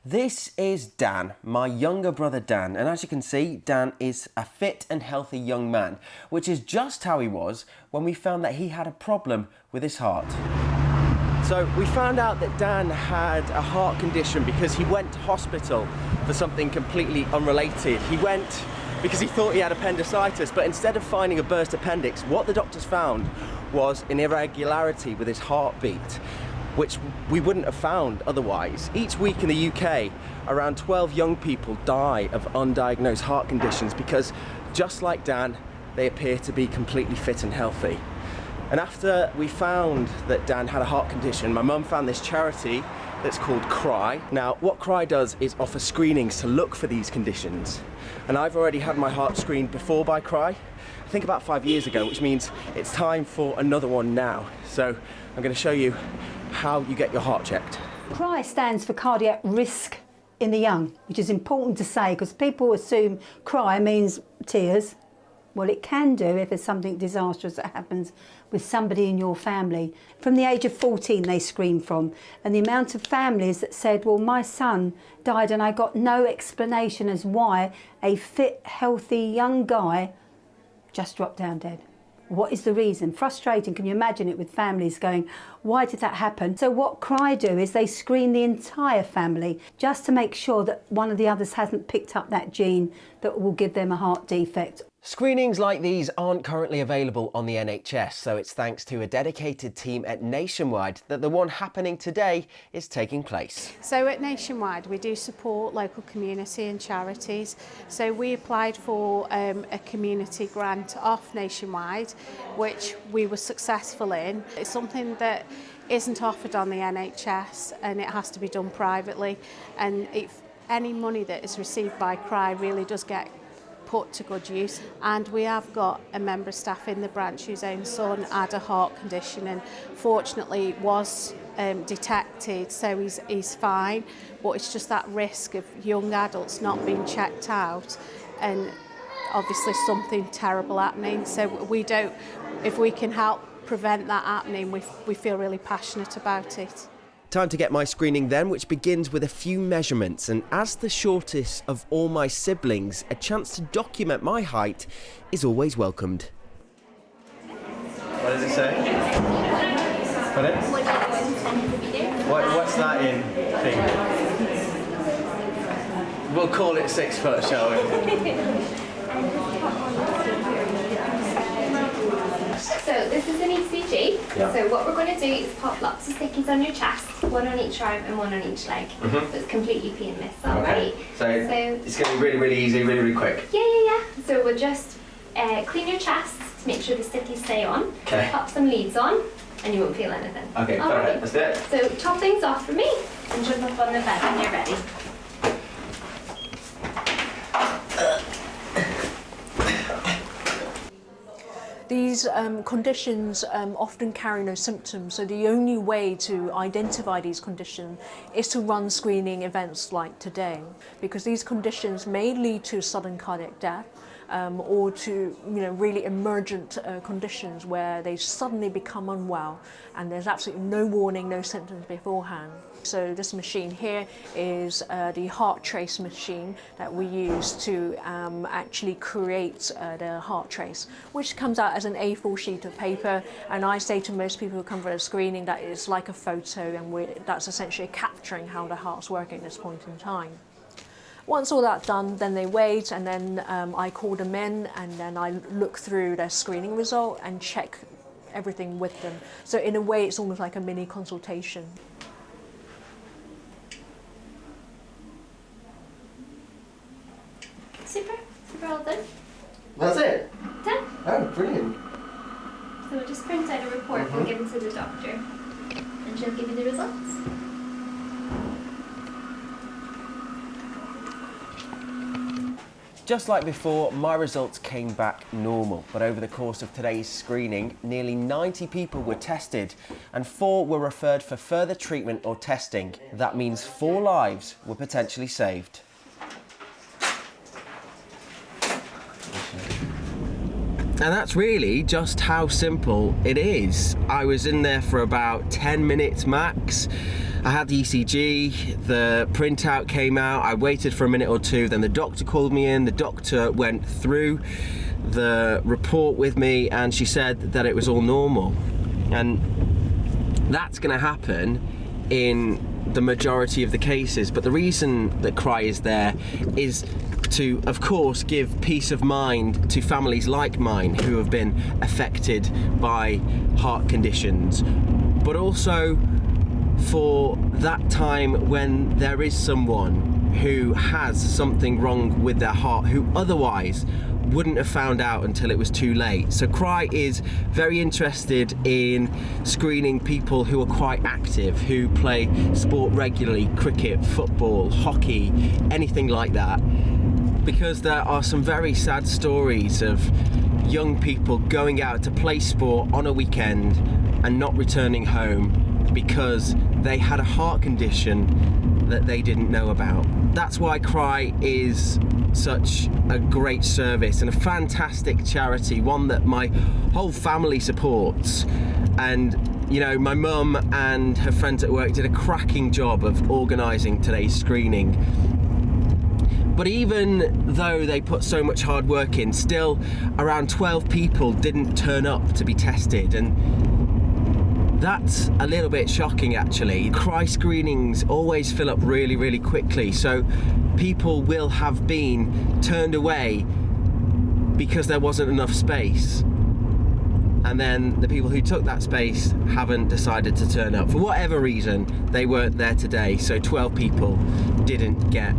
This is Dan, my younger brother Dan, and as you can see, Dan is a fit and healthy young man, which is just how he was when we found that he had a problem with his heart. So we found out that Dan had a heart condition because he went to hospital for something completely unrelated. He went because he thought he had appendicitis, but instead of finding a burst appendix, what the doctors found was an irregularity with his heartbeat, which we wouldn't have found otherwise. Each week in the UK, around 12 young people die of undiagnosed heart conditions because, just like Dan, they appear to be completely fit and healthy. And after we found that Dan had a heart condition, my mum found this charity that's called c.r.y. Now, what c.r.y does is offer screenings to look for these conditions. And I've already had my heart screened before by c.r.y, I think about 5 years ago, which means it's time for another one now. So I'm going to show you how you get your heart checked. c.r.y stands for cardiac risk in the young, which is important to say because people assume c.r.y means tears. Well, it can do if there's something disastrous that happens with somebody in your family. From the age of 14 they screen from, and the amount of families that said, well, my son died and I got no explanation as why a fit, healthy young guy just dropped down dead. What is the reason? Frustrating. Can you imagine it with families going, why did that happen? So what c.r.y do is they screen the entire family just to make sure that one of the others hasn't picked up that gene that will give them a heart defect. Screenings like these aren't currently available on the NHS, so it's thanks to a dedicated team at Nationwide that the one happening today is taking place. So at Nationwide we do support local community and charities. So we applied for a community grant off Nationwide, which we were successful in. It's something that isn't offered on the NHS and it has to be done privately, and any money that is received by c.r.y really does get put to good use. And we have got a member of staff in the branch whose own son had a heart condition and fortunately was detected, so he's fine, but it's just that risk of young adults not being checked out and obviously something terrible happening. So if we can help prevent that happening, we feel really passionate about it. Time to get my screening then, which begins with a few measurements, and as the shortest of all my siblings, a chance to document my height is always welcomed. What does it say? Pardon? What's that in thing? We'll call it 6 foot, shall we? So this is an ECG. Yeah. So what we're going to do is pop lots of stickies on your chest, one on each arm and one on each leg. So it's completely painless, alright? So it's going to be really, really easy, really, really quick. Yeah. So we'll just clean your chest to make sure the stickies stay on. Okay. Pop some leads on and you won't feel anything. Okay, perfect. Let's do it. So top things off for me and jump up on the bed when you're ready. These conditions often carry no symptoms, so the only way to identify these conditions is to run screening events like today, because these conditions may lead to sudden cardiac death or to really emergent conditions where they suddenly become unwell and there's absolutely no warning, no symptoms beforehand. So this machine here is the heart trace machine that we use to actually create the heart trace, which comes out as an A4 sheet of paper, and I say to most people who come for a screening that it's like a photo, and that's essentially capturing how the heart's working at this point in time. Once all that's done, then they wait, and then I call them in, and then I look through their screening result and check everything with them. So in a way, it's almost like a mini consultation. Super all done. That's it? Done. Oh, brilliant. So we'll just print out a report and give it to the doctor and she'll give you the results. Just like before, my results came back normal, but over the course of today's screening, nearly 90 people were tested and 4 were referred for further treatment or testing. That means 4 lives were potentially saved. And that's really just how simple it is. I was in there for about 10 minutes max. I had the ECG, the printout came out, I waited for a minute or two, then the doctor called me in, the doctor went through the report with me and she said that it was all normal. And that's going to happen in the majority of the cases, but the reason that c.r.y is there is to, of course, give peace of mind to families like mine who have been affected by heart conditions, but also for that time when there is someone who has something wrong with their heart who otherwise wouldn't have found out until it was too late. So c.r.y is very interested in screening people who are quite active, who play sport regularly, cricket, football, hockey, anything like that, because there are some very sad stories of young people going out to play sport on a weekend and not returning home because they had a heart condition that they didn't know about. That's why c.r.y is such a great service and a fantastic charity, one that my whole family supports. And you know, my mum and her friends at work did a cracking job of organising today's screening. But even though they put so much hard work in, still around 12 people didn't turn up to be tested, and that's a little bit shocking actually. c.r.y screenings always fill up really, really quickly, so people will have been turned away because there wasn't enough space. And then the people who took that space haven't decided to turn up. For whatever reason, they weren't there today, so 12 people didn't get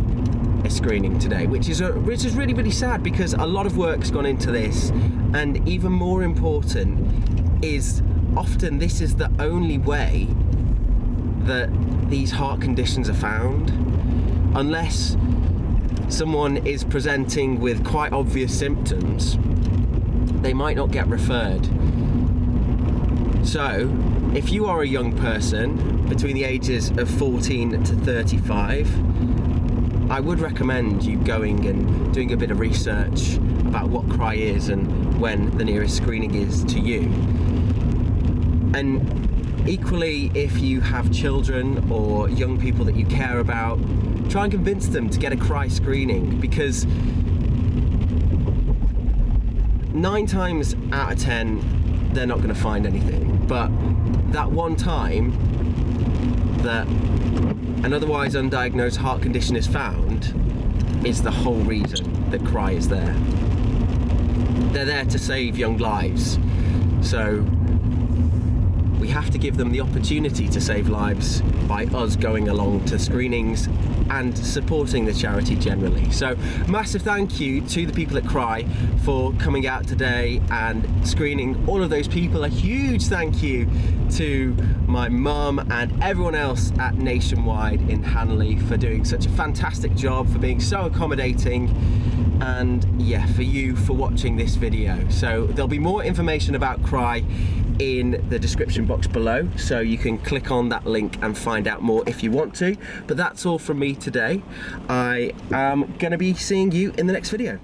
a screening today, which is really, really sad, because a lot of work's gone into this, and even more important is often this is the only way that these heart conditions are found. Unless someone is presenting with quite obvious symptoms, they might not get referred. So if you are a young person between the ages of 14 to 35, I would recommend you going and doing a bit of research about what c.r.y is and when the nearest screening is to you. And equally, if you have children or young people that you care about, try and convince them to get a c.r.y screening, because 9 times out of 10 they're not going to find anything, but that one time that an otherwise undiagnosed heart condition is found is the whole reason that c.r.y is there. They're there to save young lives, so we have to give them the opportunity to save lives by us going along to screenings and supporting the charity generally. So massive thank you to the people at c.r.y for coming out today and screening all of those people. A huge thank you to my mum and everyone else at Nationwide in Hanley for doing such a fantastic job, for being so accommodating, and yeah, for you for watching this video. So there'll be more information about c.r.y in the description box below, so you can click on that link and find out more if you want to. But that's all from me today. I am going to be seeing you in the next video.